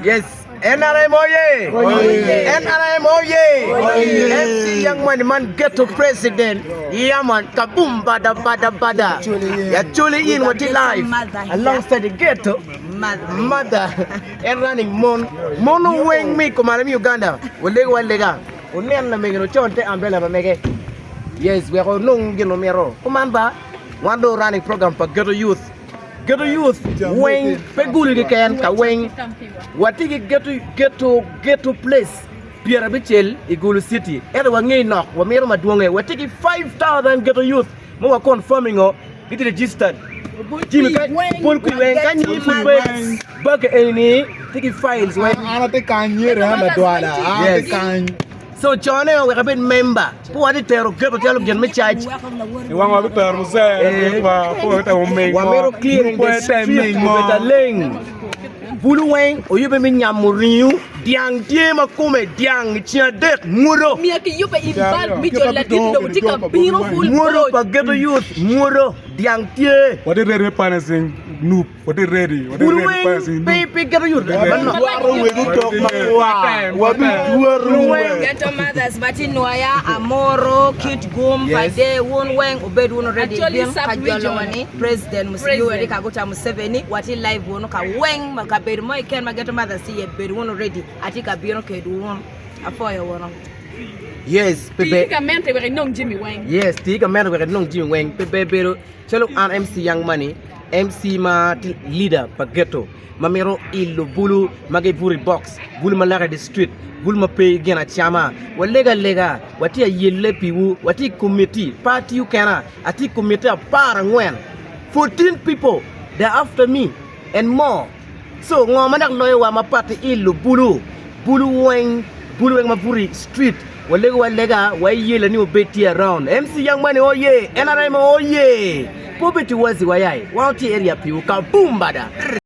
Yes. NRM oye! NRM oye! MC Young Money man get to president. Yeah man, kaboom bada bada bada. Yeah, Acholi in what he live alongside the ghetto mother and running mono wing me come out Uganda. Walega. Unen na megino chonte umbrella mamege. Yes, we are no gino mero. Kumamba, one do running program for ghetto youth. Ghetto youth, when peguli can ka when what you get to place Pierre Bichel Igulu City. Everyone ngay knock wa mero madwonge what take 5,000 ghetto youth mo confirming o get registered. Jimmy Paul Kuwen kan yi football bag any take files when ana te kanye ramba dwala yes kan so Johnny we have been member who are the terror tell gen me charge wa wa bitar mo se wa ko ta mo me wa mero clearing the street with a lane bulu weng o yube mi nyamuriu diang tie makume diang chia dek muro mi ak yube ibal mi jo latin do tika biro full muro pa ghetto youth muro diang tie what is ready panicing noob what is ready panicing pe ghetto youth ghetto mothers batinoya amoro kit gum pade won weng obed won ready bien kajolowani president musiyo erika gota Museveni wati live wono ka weng makabe mo iken ma ghetto mothers see bed won ready atika biro kedu won afoya wono. Yes, pepe. Tika mente we nong Jimmy Wang. Yes, tika mente we nong Jimmy Wang. Pepe pero chelo an MC Young Money, MC ma leader pa ghetto. Mamero ilu bulu mage buri box, bulu malaka the street, bulu ma pay gena chama. Walega wati a yelle piwu, wati committee, party you kana, ati committee a parangwen. 14 people they're after me and more. So ngomanak noy wa ma party ilu bulu weng ma buri street. Walega why yela ni obeti around MC Young Money oye NRM oye pobeti wazi wayai wauti area piu kabumbada.